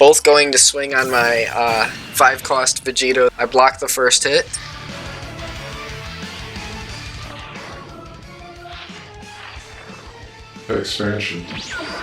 both going to swing on my 5-cost Vegito. I block the first hit. TecXpansion.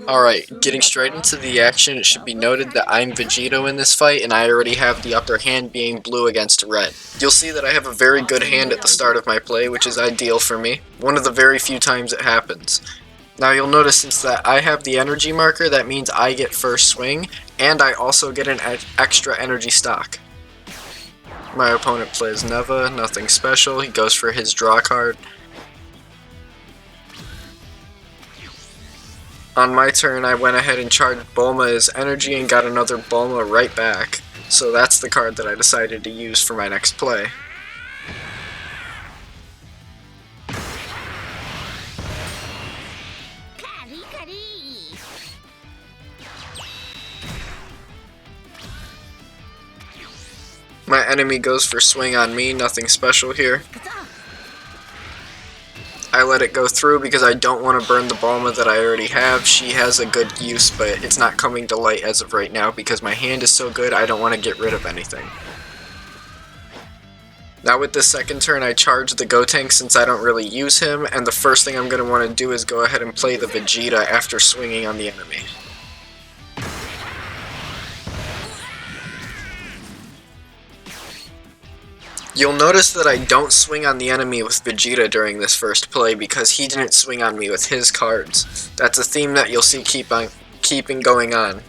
Alright, getting straight into the action, it should be noted that I'm Vegito in this fight, and I already have the upper hand being blue against red. You'll see that I have a very good hand at the start of my play, which is ideal for me. One of the very few times it happens. Now you'll notice since that I have the energy marker, that means I get first swing, and I also get an extra energy stock. My opponent plays Neva, nothing special, he goes for his draw card. On my turn, I went ahead and charged Bulma as energy and got another Bulma right back. So that's the card that I decided to use for my next play. My enemy goes for swing on me, nothing special here. I let it go through because I don't want to burn the Bulma that I already have. She has a good use, but it's not coming to light as of right now because my hand is so good I don't want to get rid of anything. Now with this second turn I charge the Gotenk since I don't really use him, and the first thing I'm going to want to do is go ahead and play the Vegeta after swinging on the enemy. You'll notice that I don't swing on the enemy with Vegeta during this first play because he didn't swing on me with his cards. That's a theme that you'll see keeping going on.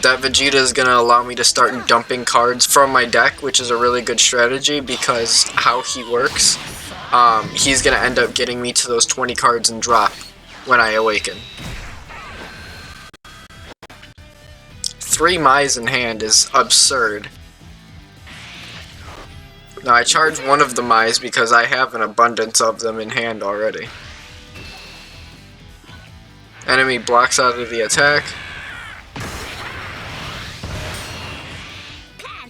That Vegeta is going to allow me to start dumping cards from my deck, which is a really good strategy because how he works, he's going to end up getting me to those 20 cards and drop when I awaken. 3 Mais in hand is absurd. Now I charge one of the Mais because I have an abundance of them in hand already. Enemy blocks out of the attack.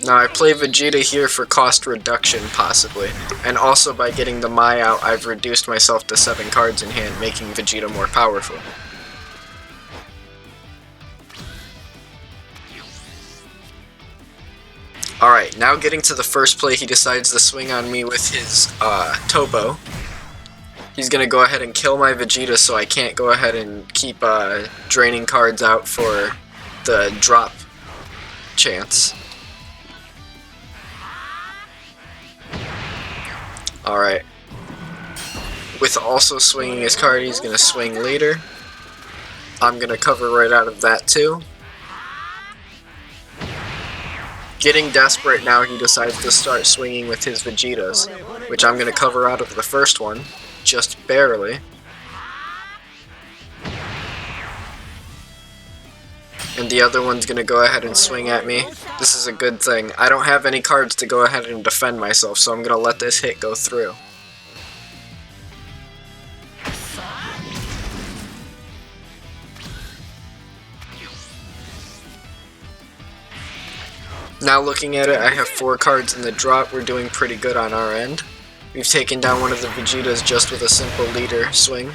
Now I play Vegeta here for cost reduction possibly, and also by getting the Mai out I've reduced myself to 7 cards in hand, making Vegeta more powerful. Alright, now getting to the first play, he decides to swing on me with his Topo. He's going to go ahead and kill my Vegeta so I can't go ahead and keep draining cards out for the drop chance. Alright. With also swinging his card, he's going to swing later. I'm going to cover right out of that too. Getting desperate now, he decides to start swinging with his Vegetas, which I'm going to cover out of the first one, just barely. And the other one's going to go ahead and swing at me. This is a good thing. I don't have any cards to go ahead and defend myself, so I'm going to let this hit go through. Now looking at it, I have 4 cards in the drop. We're doing pretty good on our end. We've taken down one of the Vegetas just with a simple leader swing.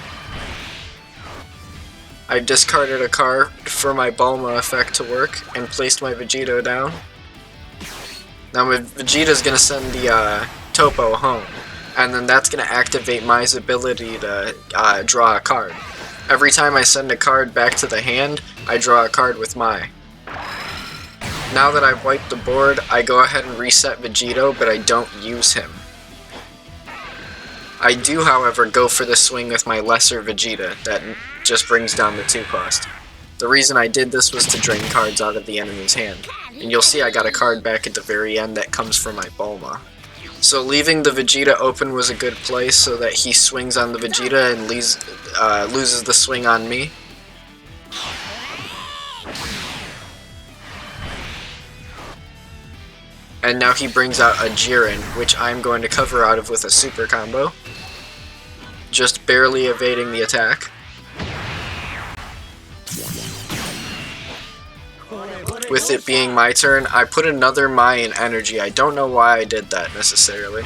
I've discarded a card for my Bulma effect to work and placed my Vegito down. Now my Vegeta's going to send the Topo home, and then that's going to activate Mai's ability to draw a card. Every time I send a card back to the hand, I draw a card with Mai. Now that I've wiped the board, I go ahead and reset Vegito, but I don't use him. I do, however, go for the swing with my lesser Vegeta, that just brings down the 2 cost. The reason I did this was to drain cards out of the enemy's hand, and you'll see I got a card back at the very end that comes from my Bulma. So leaving the Vegeta open was a good play so that he swings on the Vegeta and loses the swing on me. And now he brings out a Jiren, which I'm going to cover out of with a super combo. Just barely evading the attack. with it being my turn, I put another Mai in energy. I don't know why I did that necessarily.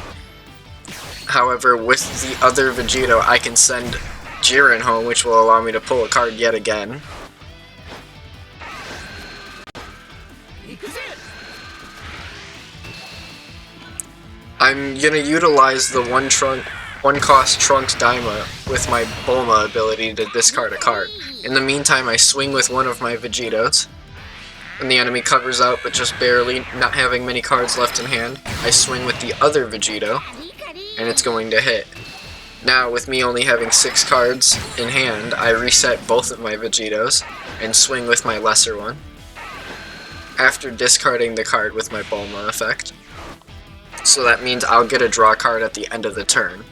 However, with the other Vegito, I can send Jiren home, which will allow me to pull a card yet again. I'm gonna utilize the one cost Trunks Daima with my Bulma ability to discard a card. In the meantime, I swing with one of my Vegitos, and the enemy covers out but just barely, not having many cards left in hand. I swing with the other Vegito, and it's going to hit. Now, with me only having 6 cards in hand, I reset both of my Vegitos and swing with my lesser one, after discarding the card with my Bulma effect. So that means I'll get a draw card at the end of the turn.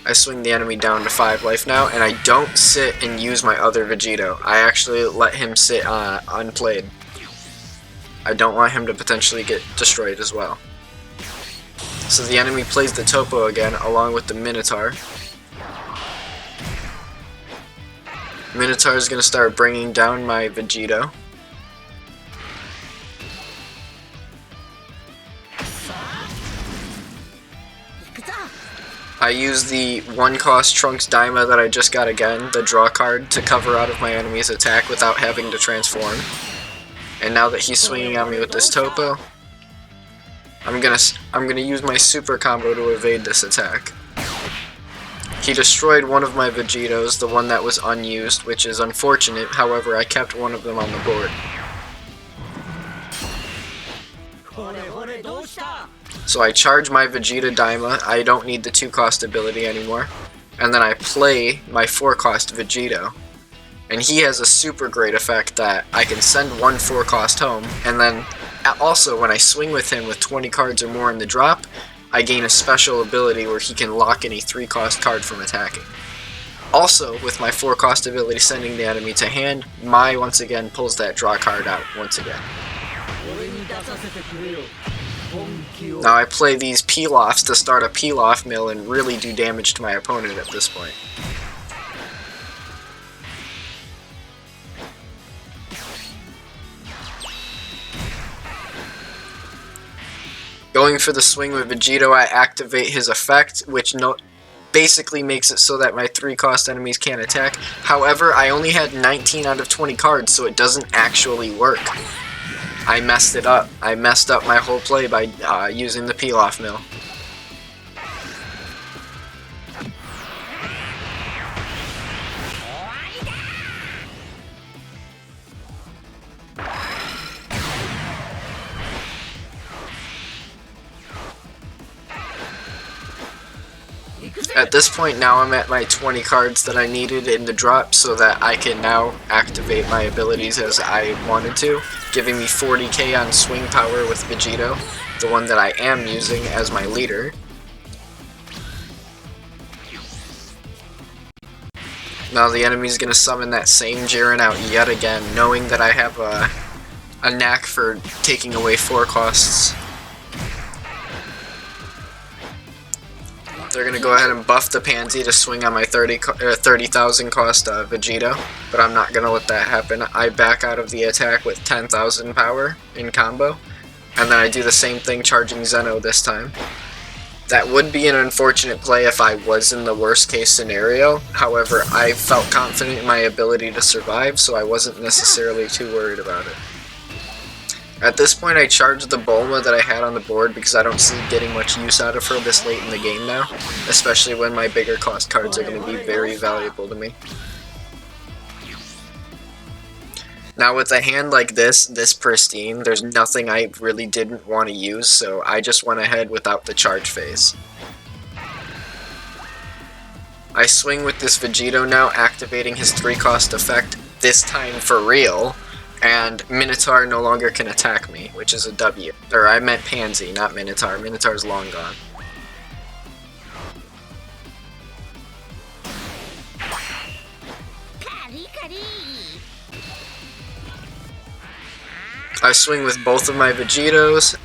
I swing the enemy down to 5 life now, and I don't sit and use my other Vegito. I actually let him sit unplayed. I don't want him to potentially get destroyed as well. So the enemy plays the Topo again, along with the Minotaur. Minotaur is going to start bringing down my Vegito. I use the one cost Trunks Daima that I just got again, the draw card, to cover out of my enemy's attack without having to transform. And now that he's swinging at me with this Topo, I'm gonna use my super combo to evade this attack. He destroyed one of my Vegitos, the one that was unused, which is unfortunate. However, I kept one of them on the board. So I charge my Vegeta Daima. I don't need the 2-cost ability anymore. And then I play my 4-cost Vegito. And he has a super great effect that I can send one 4-cost home, and then also when I swing with him with 20 cards or more in the drop, I gain a special ability where he can lock any 3-cost card from attacking. Also, with my 4-cost ability sending the enemy to hand, Mai once again pulls that draw card out once again. Now I play these peel-offs to start a peel-off mill and really do damage to my opponent at this point. Going for the swing with Vegito, I activate his effect, which basically makes it so that my 3-cost enemies can't attack. However, I only had 19 out of 20 cards, so it doesn't actually work. I messed it up. I messed up my whole play by using the peel-off mill. At this point now I'm at my 20 cards that I needed in the drop so that I can now activate my abilities as I wanted to, giving me 40k on swing power with Vegito, the one that I am using as my leader. Now the enemy's going to summon that same Jiren out yet again, knowing that I have a knack for taking away 4 costs. They're going to go ahead and buff the Pansy to swing on my 30,000 cost Vegito, but I'm not going to let that happen. I back out of the attack with 10,000 power in combo, and then I do the same thing charging Zeno this time. That would be an unfortunate play if I was in the worst case scenario. However, I felt confident in my ability to survive, so I wasn't necessarily too worried about it. At this point, I charged the Bulma that I had on the board because I don't see getting much use out of her this late in the game now, especially when my bigger cost cards are going to be very valuable to me. Now with a hand like this pristine, there's nothing I really didn't want to use, so I just went ahead without the charge phase. I swing with this Vegito now, activating his 3-cost effect, this time for real. And Minotaur no longer can attack me, which is a W. Or I meant Pansy, not Minotaur. Minotaur's long gone. I swing with both of my Vegitos.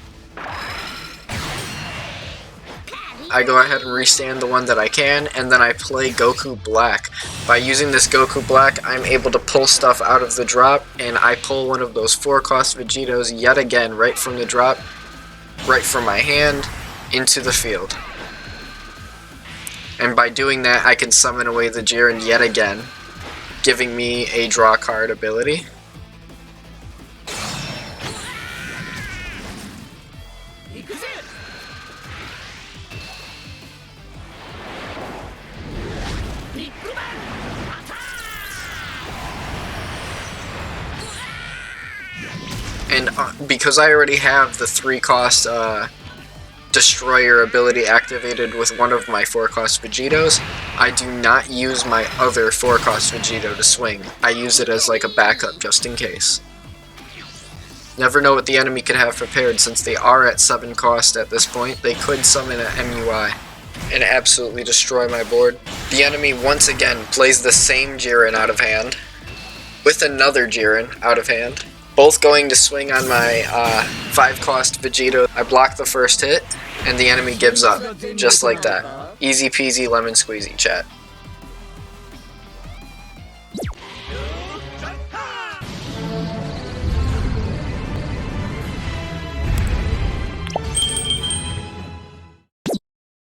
I go ahead and restand the one that I can, and then I play Goku Black. By using this Goku Black, I'm able to pull stuff out of the drop, and I pull one of those 4-cost Vegitos yet again right from the drop, right from my hand, into the field. And by doing that, I can summon away the Jiren yet again, giving me a draw card ability. And because I already have the 3-cost Destroyer ability activated with one of my 4-cost Vegitos, I do not use my other 4-cost Vegito to swing. I use it as like a backup just in case. Never know what the enemy could have prepared. Since they are at 7 cost at this point, they could summon an MUI and absolutely destroy my board. The enemy once again plays the same Jiren out of hand with another Jiren out of hand, both going to swing on my 5-cost Vegito. I block the first hit, and the enemy gives up, just like that. Easy peasy lemon squeezy, chat.